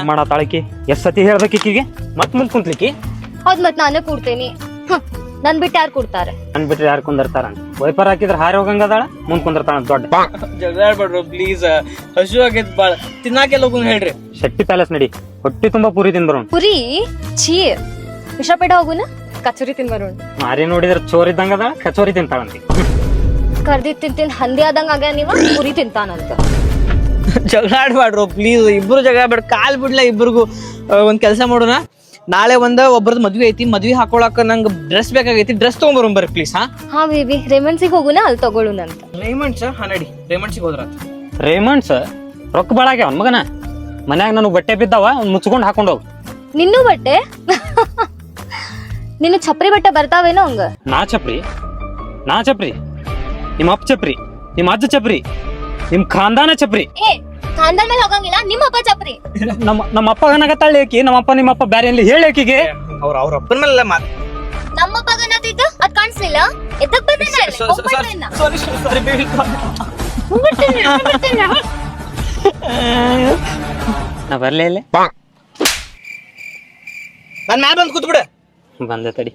ಮಾಡತ್ತಾಳಕಿ ಎಷ್ಟ್ ಸತಿ ಹೇಳ್ಬೇಕು ಈಕಿಗೆ ಮತ್ ಮುಂದ್ ಕುಂತ್ಲಿಕ್ಕಿ ಹೌದ್ ಮತ್ ನಾನೇ ಕೂಡ್ತೇನಿ ನನ್ ಬಿಟ್ಟು ಯಾರು ಕೂಡ್ತಾರೆ ನನ್ ಬಿಟ್ರೆ ಯಾರು ಕುಂದಿರ್ತಾರ ವೈಪರ್ ಹಾಕಿದ್ರ ಹಾರಿ ಹೋಗಂಗದಾಳ ಮುಂದ್ ಕುಂದಿರ್ತಾಳ ದೊಡ್ಡ ಜಗಳಾಡ್ಬೇಡ್ರು ಪ್ಲೀಸ್ ಹಸು ಆಗೈತ್ ಬಾಳ ತಿನ್ನಾಕೆಲ್ಲ ಹೋಗುನ್ ಹೇಳ್ರಿ ಶೆಟ್ಟಿ ಪ್ಯಾಲೇಸ್ ನಡಿ ಹೊಟ್ಟಿ ತುಂಬಾ ಪುರಿ ತಿಂದ್ರು ಪುರಿ ಛೀ ವಿಷಪೇಟ ಹೋಗುನ ಕಚೋರಿ ತಿನ್ ಬರೋಣ ಮಾರಿ ನೋಡಿದ್ರ ಚೋರ್ ಇದ್ದಂಗ ಅದಾಳ ಕಚೋರಿ ತಿಂತಾಳಂತಿ ಕರ್ದಿ ತಿಂತಿನ್ ಹಂದಿ ಆದಂಗ ಆಗ್ಯ ನೀವ ಪುರಿ ತಿಂತಾನಂತ ಜಗಳಾಡ್ಬೇಡ್ರು ಪ್ಲೀಸ್ ಇಬ್ರು ಜಗಳ ಬೇಡ ಕಾಲ್ ಬಿಡ್ಲ ಇಬ್ರಿಗೂ ಒಂದ್ ಕೆಲಸ ಮಾಡೋಣ ನಾಳೆ ಒಬ್ಬರದ್ ಮದ್ವೆ ಐತಿ ಮದ್ವೆ ಹಾಕೊಳಕ ನಂಗೆ ಡ್ರೆಸ್ ಬೇಕಾಗೈತಿ ಡ್ರೆಸ್ ತಗೊಂಬರೋಣ ಬರ್ರಿ ಪ್ಲೀಸ್ ಹಾ ಬೇಬಿ ರೇಮಂಡ್ಸಿಗೆ ಹೋಗುನ ಅಲ್ಲಿ ತಗೊಳುನಂತ ರೇಮಂಡ್ಸ್ ಹಾ ನಡಿ ರೇಮಂಡ್ಸಿಗೆ ಹೋದ್ರ ರೇಮಂಡ್ಸ್ ರೊಕ್ಕ ಬಾಳ ಆಗ್ಯಾವ ಮಗನ ಮನ್ಯಾಗ ನನಗ್ ಬಟ್ಟೆ ಬಿದ್ದಾವ ಮುಚ್ಕೊಂಡ್ ಹಾಕೊಂಡ್ ಹೋಗ್ ನಿನ್ನೂ ಬಟ್ಟೆ ನಿನ್ನ ಛಪ್ರಿ ಬಟ್ಟೆ ಬರ್ತಾವೇನೋ ಹಂಗ ನಾ ಚಪ್ರಿ ನಿಮ್ಮ ಅಪ್ಪ ಚಪ್ರಿ ನಿಮ್ಮ ಅಜ್ಜ ಚಪ್ರಿ ನಿಮ್ ಖಾನ್ದಾನ ಚಪ್ರಿ ಏ ಖಾನ್ದಾನ್ ಮೇಲೆ ಹೋಗಂಗಿಲ್ಲ ನಿಮ್ಮ ಅಪ್ಪ ಛಪ್ರಿ ನಮ್ಮ ಅಪ್ಪ ಗನಗತ್ತಾಳೆ ಆಕಿ ನಮ್ಮಪ್ಪ ನಿಮ್ಮಪ್ಪ ಬ್ಯಾರೆ ಎಲ್ಲಿ ಹೇಳಿ ಆಕಿಗೆ ಅವ್ರ ಅಪ್ಪನ ಮೇಲೆ ನಮ್ಮ ಅಪ್ಪ ಗನತಿತ್ತು ಅದ್ ಕಾಣಿಸ್ಲಿಲ್ಲ ಎದ್ದಕ್ ಬಂದಿಲ್ಲ ನಾ ಬರ್ಲೇ ಇಲ್ಲ ನನ್ ಮ್ಯಾಲ ಬಂದ್ ಕೂತ್ಬಿಡ ಬಂದೆ ತಡಿ